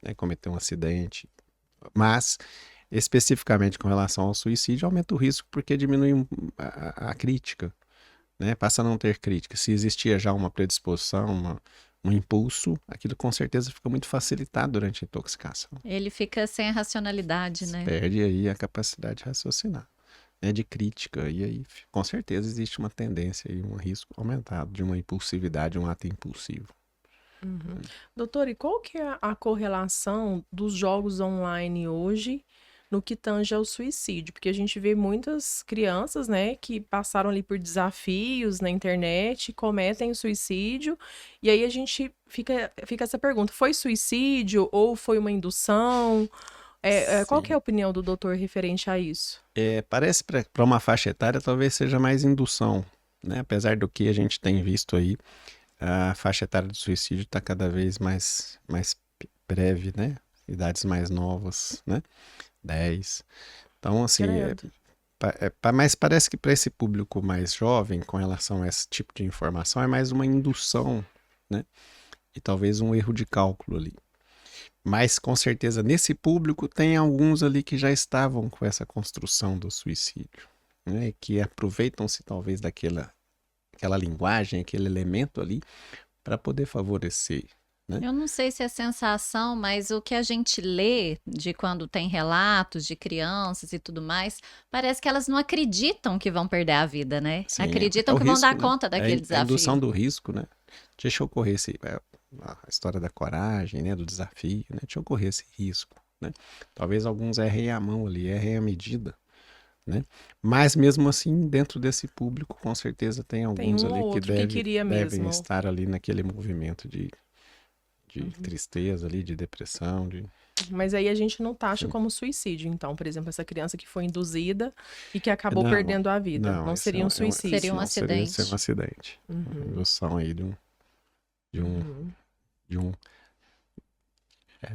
né, cometer um acidente, mas especificamente com relação ao suicídio, aumenta o risco porque diminui a crítica, né, passa a não ter crítica. Se existia já uma predisposição, um impulso, aquilo com certeza fica muito facilitado durante a intoxicação. Ele fica sem a racionalidade, né? Perde aí a capacidade de raciocinar. De crítica, e aí com certeza existe uma tendência e um risco aumentado de uma impulsividade, um ato impulsivo. Doutor, e qual que é a correlação dos jogos online hoje no que tange ao suicídio? Porque a gente vê muitas crianças, né, que passaram ali por desafios na internet, cometem suicídio, e aí a gente fica essa pergunta, foi suicídio ou foi uma indução? Qual que é a opinião do doutor referente a isso? Parece para uma faixa etária talvez seja mais indução, né? Apesar do que a gente tem visto aí, a faixa etária do suicídio está cada vez mais breve, né? Idades mais novas, né? 10. Então, assim, mas parece que para esse público mais jovem, com relação a esse tipo de informação, é mais uma indução, né? E talvez um erro de cálculo ali. Mas, com certeza, nesse público tem alguns ali que já estavam com essa construção do suicídio, né? Que aproveitam-se talvez daquela linguagem, aquele elemento ali, para poder favorecer né? Eu não sei se é sensação, mas o que a gente lê de quando tem relatos de crianças e tudo mais, parece que elas não acreditam que vão perder a vida, né? Sim, Acreditam o que vão risco, dar né? conta daquele A desafio. indução do risco, né? Deixa ocorrer a história da coragem, né? Do desafio, né? Deixa ocorrer esse risco, né? Talvez alguns errem a mão ali, errem a medida, né? Mas mesmo assim, dentro desse público, com certeza tem alguns um ali ou que outro que queria devem mesmo. estar ali naquele movimento de tristeza ali, de depressão, Mas aí a gente não taxa Sim. como suicídio, então, por exemplo, essa criança que foi induzida e que acabou Não, perdendo a vida. Não esse seria um suicídio. Seria um não seria acidente. um acidente. Uma indução aí de um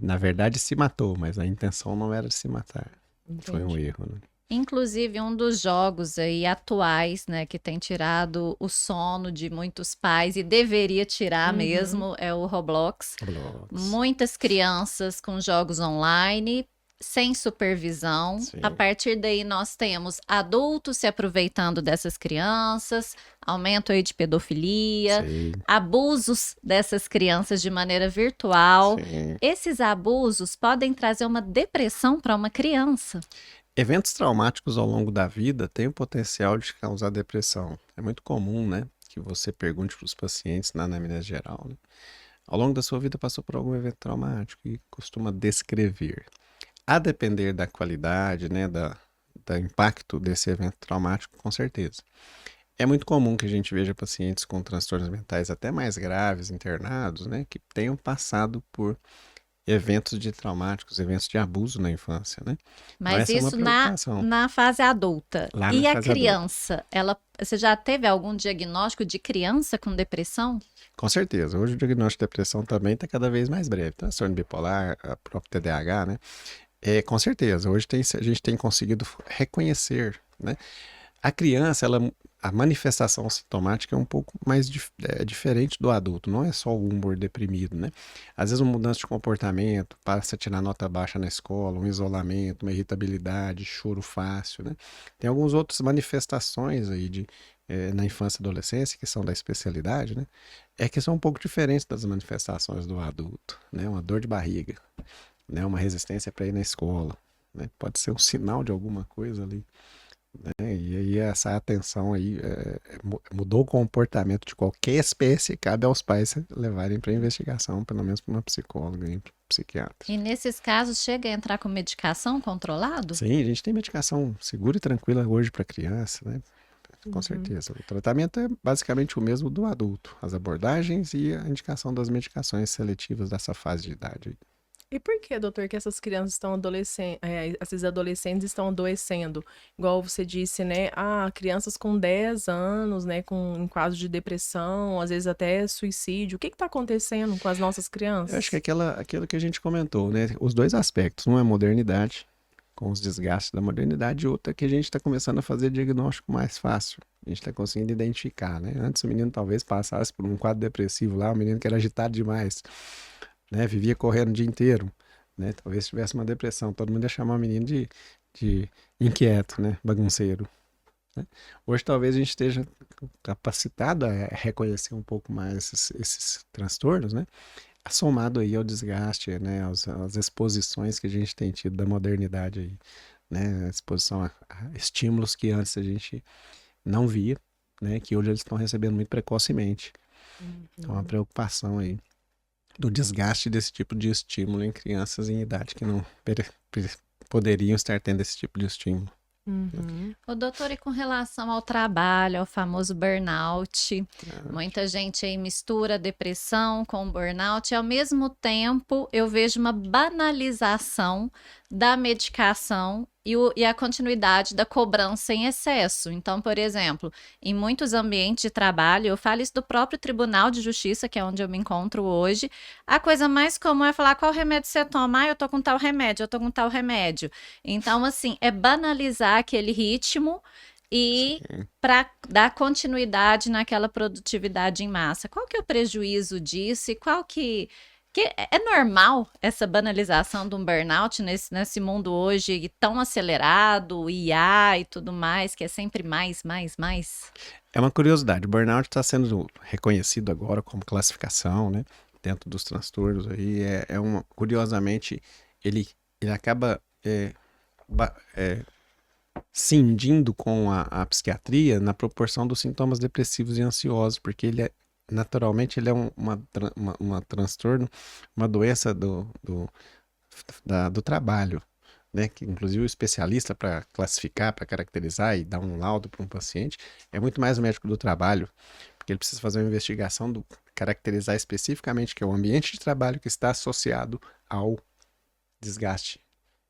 na verdade se matou, mas a intenção não era de se matar. Foi um erro, né? Inclusive, um dos jogos aí atuais, né, que tem tirado o sono de muitos pais e deveria tirar mesmo, é o Roblox. Muitas crianças com jogos online, sem supervisão. Sim. A partir daí, nós temos adultos se aproveitando dessas crianças, aumento aí de pedofilia, Sim. abusos dessas crianças de maneira virtual. Sim. Esses abusos podem trazer uma depressão para uma criança. Eventos traumáticos ao longo da vida têm o potencial de causar depressão. É muito comum, né, que você pergunte para os pacientes na anamnese geral, né? Ao longo da sua vida passou por algum evento traumático e costuma descrever. A depender da qualidade, né, da impacto desse evento traumático, com certeza. É muito comum que a gente veja pacientes com transtornos mentais até mais graves, internados, né, que tenham passado por eventos traumáticos, eventos de abuso na infância, né? Mas então, isso na fase adulta. Lá e na a fase criança, você já teve algum diagnóstico de criança com depressão? Com certeza. Hoje o diagnóstico de depressão também está cada vez mais breve. Transtorno bipolar, a própria TDAH, né? Com certeza. Hoje a gente tem conseguido reconhecer, né? A criança, a manifestação sintomática é um pouco mais diferente do adulto. Não é só o humor deprimido, né? Às vezes uma mudança de comportamento, passa a tirar nota baixa na escola, um isolamento, uma irritabilidade, choro fácil, né? Tem algumas outras manifestações aí na infância e adolescência, que são da especialidade, né? Que são um pouco diferentes das manifestações do adulto, né? Uma dor de barriga, né? Uma resistência para ir na escola, né? Pode ser um sinal de alguma coisa ali. Né? E aí essa atenção aí mudou o comportamento de qualquer espécie, cabe aos pais levarem para investigação, pelo menos para uma psicóloga e para um psiquiatra. E nesses casos chega a entrar com medicação controlado? Sim, a gente tem medicação segura e tranquila hoje para criança, né? Com certeza. O tratamento é basicamente o mesmo do adulto, as abordagens e a indicação das medicações seletivas dessa fase de idade. E por que, doutor, que essas crianças estão esses adolescentes estão adoecendo? Igual você disse, né? Crianças com 10 anos, né? Em caso de depressão, às vezes até suicídio. O que está acontecendo com as nossas crianças? Eu acho que aquilo que a gente comentou, né? Os dois aspectos. Um é a modernidade, com os desgastes da modernidade, e outra é que a gente está começando a fazer diagnóstico mais fácil. A gente está conseguindo identificar, né? Antes o menino talvez passasse por um quadro depressivo lá, o menino que era agitado demais, né? Vivia correndo o dia inteiro, né? Talvez tivesse uma depressão. Todo mundo ia chamar o menino de inquieto, né? Bagunceiro. Né? Hoje talvez a gente esteja capacitado a reconhecer um pouco mais esses transtornos, né? Somado aí ao desgaste, né? Às exposições que a gente tem tido da modernidade aí, né? A exposição a estímulos que antes a gente não via, né? Que hoje eles estão recebendo muito precocemente. Então, uma preocupação aí do desgaste desse tipo de estímulo em crianças em idade que não poderiam estar tendo esse tipo de estímulo. O doutor, e com relação ao trabalho, ao famoso burnout, muita gente aí mistura depressão com burnout, e ao mesmo tempo eu vejo uma banalização da medicação e a continuidade da cobrança em excesso. Então, por exemplo, em muitos ambientes de trabalho, eu falo isso do próprio Tribunal de Justiça, que é onde eu me encontro hoje, a coisa mais comum é falar: qual remédio você toma? Eu tô com tal remédio, eu tô com tal remédio. Então, assim, é banalizar aquele ritmo e para dar continuidade naquela produtividade em massa. Qual que é o prejuízo disso e qual que é normal essa banalização de um burnout nesse mundo hoje tão acelerado, IA e tudo mais, que é sempre mais? É uma curiosidade, o burnout está sendo reconhecido agora como classificação, né? dentro dos transtornos aí, curiosamente, ele acaba cindindo com a psiquiatria na proporção dos sintomas depressivos e ansiosos, porque naturalmente ele é uma transtorno, uma doença do trabalho, né? Que inclusive o especialista para classificar, para caracterizar e dar um laudo para um paciente é muito mais o médico do trabalho, porque ele precisa fazer uma investigação caracterizar especificamente que é o ambiente de trabalho que está associado ao desgaste.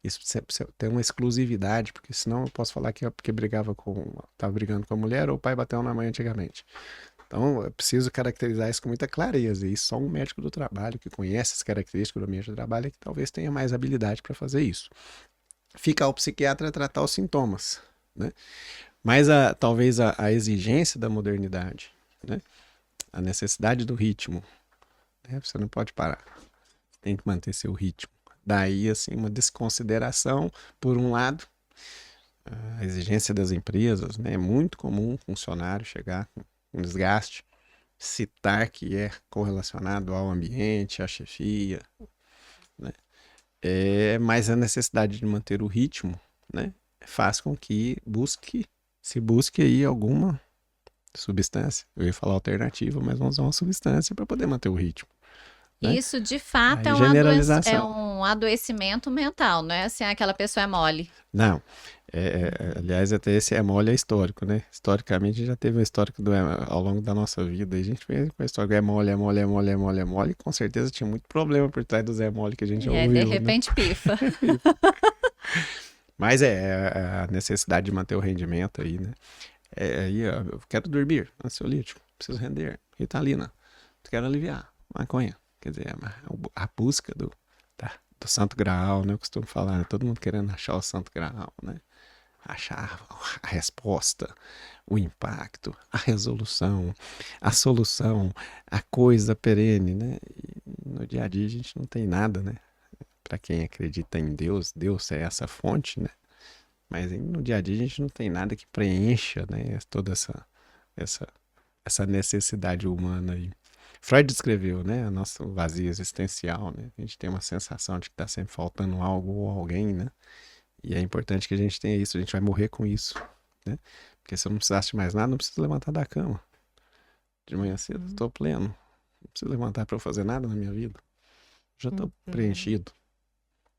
Isso precisa ter uma exclusividade, porque senão eu posso falar que é porque estava brigando com a mulher ou o pai bateu na mãe antigamente. Então, eu preciso caracterizar isso com muita clareza. E só um médico do trabalho que conhece as características do ambiente do trabalho é que talvez tenha mais habilidade para fazer isso. Fica ao psiquiatra tratar os sintomas, né? Mas talvez a exigência da modernidade, né? A necessidade do ritmo, né? Você não pode parar. Tem que manter seu ritmo. Daí, assim, uma desconsideração, por um lado, a exigência das empresas, né? É muito comum um funcionário chegar com um desgaste, citar que é correlacionado ao ambiente, à chefia, né? Mas a necessidade de manter o ritmo, né? Faz com que se busque aí alguma substância. Eu ia falar alternativa, mas vamos usar uma substância para poder manter o ritmo. Né? Isso, de fato, é um adoecimento mental, não é assim, aquela pessoa é mole. Não. Aliás, até esse é mole é histórico, né? Historicamente, já teve um histórico ao longo da nossa vida. A gente vê com a história é mole. E com certeza tinha muito problema por trás do Zé Mole que a gente ouviu. De repente, né? Pifa. Mas a necessidade de manter o rendimento aí, né? Eu quero dormir, ansiolítico, preciso render, Ritalina, quero aliviar, maconha. Quer dizer, a busca do santo graal, né? Eu costumo falar, né? Todo mundo querendo achar o santo graal, né? Achar a resposta, o impacto, a resolução, a solução, a coisa perene, né? E no dia a dia a gente não tem nada, né? Para quem acredita em Deus, Deus é essa fonte, né? Mas no dia a dia a gente não tem nada que preencha, né? Toda essa necessidade humana aí. Freud descreveu, né, a nossa vazio existencial, né? A gente tem uma sensação de que está sempre faltando algo ou alguém, né? E é importante que a gente tenha isso, a gente vai morrer com isso, né? Porque se eu não precisasse de mais nada, não preciso levantar da cama. De manhã cedo, estou pleno. Não preciso levantar para eu fazer nada na minha vida. Já estou preenchido.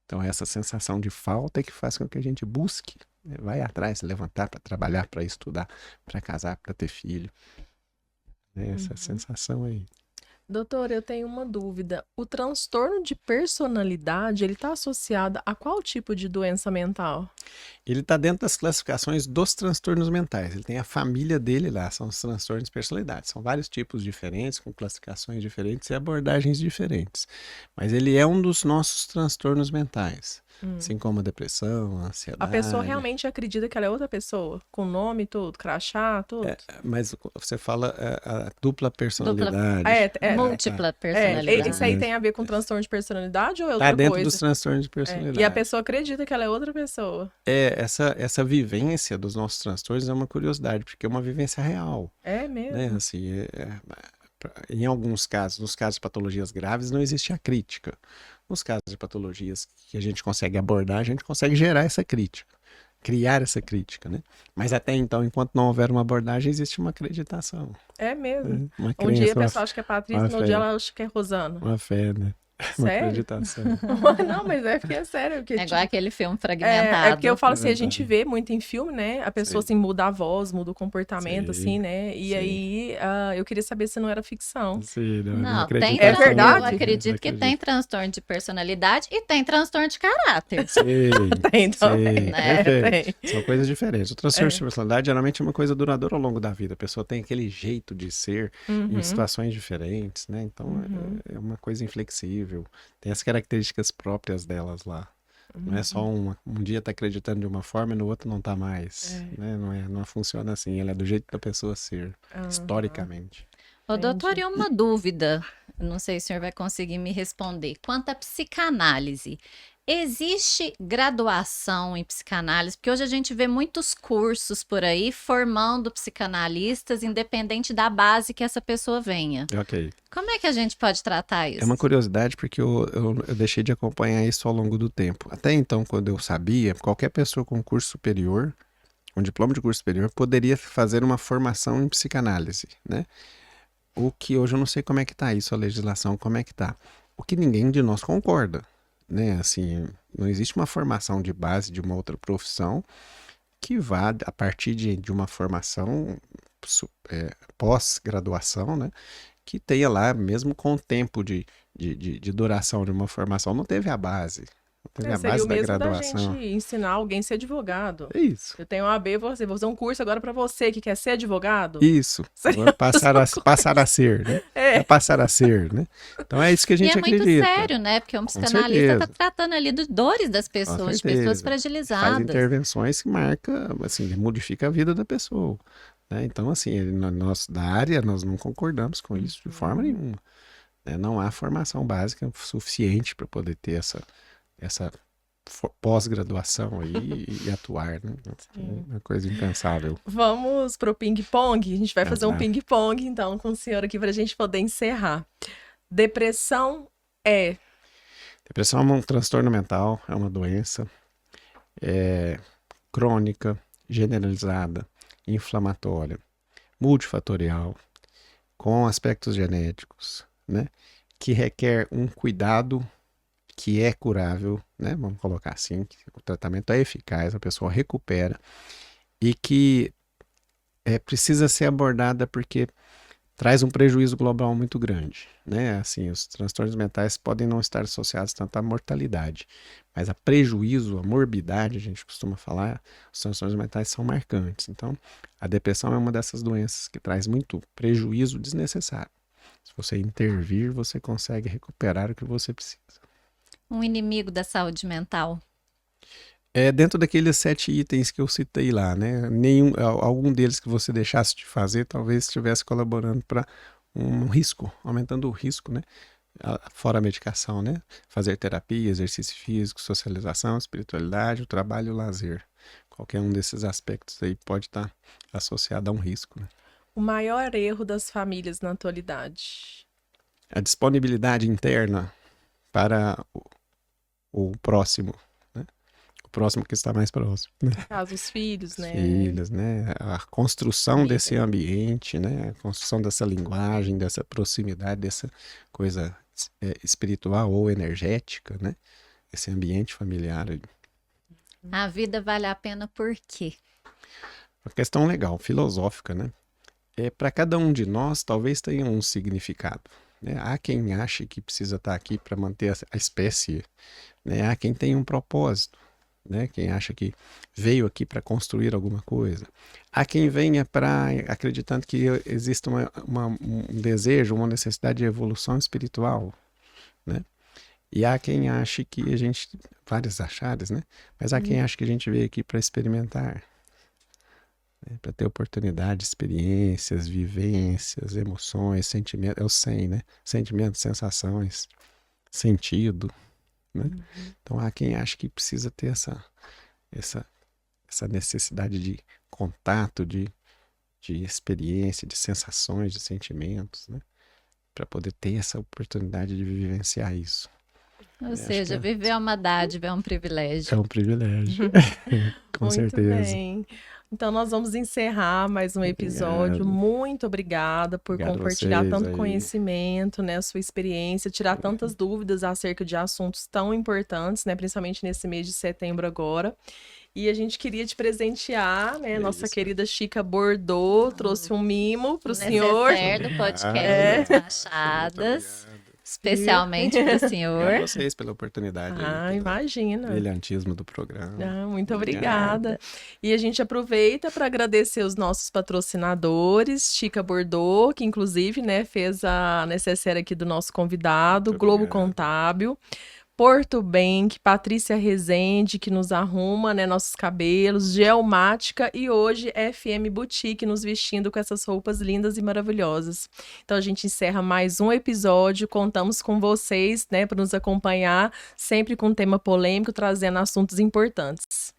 Então essa sensação de falta é que faz com que a gente busque, né? Vai atrás, se levantar para trabalhar, para estudar, para casar, para ter filho. Essa sensação aí. Doutor, eu tenho uma dúvida. O transtorno de personalidade, ele está associado a qual tipo de doença mental? Ele está dentro das classificações dos transtornos mentais. Ele tem a família dele lá, são os transtornos de personalidade. São vários tipos diferentes, com classificações diferentes e abordagens diferentes. Mas ele é um dos nossos transtornos mentais. Assim como a depressão, a ansiedade. A pessoa realmente acredita que ela é outra pessoa? Com nome, tudo, crachá, tudo? Mas você fala a dupla personalidade. Múltipla personalidade. Isso aí tem a ver com transtorno de personalidade ou é outra coisa? Tá dentro coisa? dos transtornos de personalidade. E a pessoa acredita que ela é outra pessoa. Essa vivência dos nossos transtornos é uma curiosidade, porque é uma vivência real. É mesmo? Né? Assim, em alguns casos, nos casos de patologias graves, não existe a crítica. Nos casos de patologias que a gente consegue abordar, a gente consegue gerar essa crítica, criar essa crítica, né? Mas até então, enquanto não houver uma abordagem, existe uma acreditação. É mesmo. Uma Um dia a pessoa acha que é Patrícia, no dia ela acha que é Rosana. Uma fé, né? Uma Sério? acreditação. Não, mas é porque é sério. Porque, igual aquele filme fragmentado. É porque eu falo assim, a gente vê muito em filme, né? A pessoa assim muda a voz, muda o comportamento, assim, né? E aí eu queria saber se não era ficção. Sim, não, é verdade. Eu acredito que tem transtorno de personalidade e tem transtorno de caráter. Sim, tem também. Tem. São coisas diferentes. O transtorno de personalidade geralmente é uma coisa duradoura ao longo da vida. A pessoa tem aquele jeito de ser em situações diferentes, né? Então é uma coisa inflexível. Tem as características próprias delas lá. Não é só um dia tá acreditando de uma forma e no outro não tá mais. Né? Não funciona assim. Ela é do jeito da pessoa ser, historicamente. Ô, doutor, e uma dúvida, não sei se o senhor vai conseguir me responder. Quanto à psicanálise, Existe graduação em psicanálise? Porque hoje a gente vê muitos cursos por aí formando psicanalistas, independente da base que essa pessoa venha. Ok. Como é que a gente pode tratar isso? É uma curiosidade porque eu deixei de acompanhar isso ao longo do tempo. Até então, quando eu sabia, qualquer pessoa com curso superior, um diploma de curso superior, poderia fazer uma formação em psicanálise, né? O que hoje eu não sei como é que tá isso, a legislação, como é que tá. O que ninguém de nós concorda, né? Assim, não existe uma formação de base de uma outra profissão que vá, a partir de uma formação pós-graduação, né? Que tenha lá, mesmo com o tempo de duração de uma formação, não teve a base. Não teve a Seria base o da mesmo da graduação. gente ensinar alguém a ser advogado. É isso. Eu tenho uma AB, vou fazer um curso agora para você que quer ser advogado. Isso. Agora passar a ser, né? É passar a ser, né? Então é isso que a gente acredita. E é muito sério, né? Porque um psicanalista está tratando ali de dores das pessoas, de pessoas fragilizadas. Faz intervenções que marcam, assim, modifica a vida da pessoa. Né? Então, assim, da área, nós não concordamos com isso de forma nenhuma. Né? Não há formação básica suficiente para poder ter essa pós-graduação aí e atuar, né? É uma coisa impensável. Vamos pro ping-pong? A gente vai fazer um ping-pong, então, com o senhor aqui para a gente poder encerrar. Depressão é? Depressão é um transtorno mental, é uma doença crônica, generalizada, inflamatória, multifatorial, com aspectos genéticos, né? Que requer um cuidado que é curável, né? Vamos colocar assim, que o tratamento é eficaz, a pessoa recupera e que precisa ser abordada porque traz um prejuízo global muito grande, né? Assim, os transtornos mentais podem não estar associados tanto à mortalidade, mas a prejuízo, a morbidade, a gente costuma falar, os transtornos mentais são marcantes. Então, a depressão é uma dessas doenças que traz muito prejuízo desnecessário. Se você intervir, você consegue recuperar o que você precisa. Um inimigo da saúde mental? Dentro daqueles 7 itens que eu citei lá, né? Algum deles que você deixasse de fazer, talvez estivesse colaborando para um risco, aumentando o risco, né? Fora a medicação, né? Fazer terapia, exercício físico, socialização, espiritualidade, o trabalho e o lazer. Qualquer um desses aspectos aí pode estar associado a um risco, né? O maior erro das famílias na atualidade? A disponibilidade interna para o próximo, né? O próximo que está mais próximo. Né? Caso os filhos, né? Filhos, né? A construção desse ambiente, né? A construção dessa linguagem, dessa proximidade, dessa coisa espiritual ou energética, né? Esse ambiente familiar. A vida vale a pena por quê? Uma questão legal, filosófica, né? Para cada um de nós, talvez tenha um significado. Né? Há quem ache que precisa estar aqui para manter a espécie, né? Há quem tem um propósito, né? Quem acha que veio aqui para construir alguma coisa. Há quem venha acreditando que existe um desejo, uma necessidade de evolução espiritual, né? E há quem ache que a gente, vários achares, né? Mas há quem ache que a gente veio aqui para experimentar, né? Para ter oportunidade, experiências, vivências, emoções, sentimentos, é o 100, né? Sentimentos, sensações, sentido, né? Então há quem acha que precisa ter essa necessidade de contato, de experiência, de sensações, de sentimentos, né? Para poder ter essa oportunidade de vivenciar isso. Ou seja, viver é uma dádiva, é um privilégio. É um privilégio, com Muito certeza. Bem. Então nós vamos encerrar mais um episódio. Muito obrigada por compartilhar tanto conhecimento, né, a sua experiência, tirar tantas dúvidas acerca de assuntos tão importantes, né, principalmente nesse mês de setembro agora. E a gente queria te presentear, né? Nossa querida Chica Bordeaux trouxe um mimo para o senhor. Do podcast Despachadas. Especialmente para o senhor. Obrigado a vocês pela oportunidade. Imagina. Brilhantismo do programa. Muito obrigada. E a gente aproveita para agradecer os nossos patrocinadores, Chica Bordeaux, que inclusive, né, fez a necessaire aqui do nosso convidado, Globo Contábil, Porto Bank, Patrícia Rezende, que nos arruma, né, nossos cabelos, Geomática e hoje FM Boutique nos vestindo com essas roupas lindas e maravilhosas. Então a gente encerra mais um episódio, contamos com vocês, né, para nos acompanhar, sempre com um tema polêmico, trazendo assuntos importantes.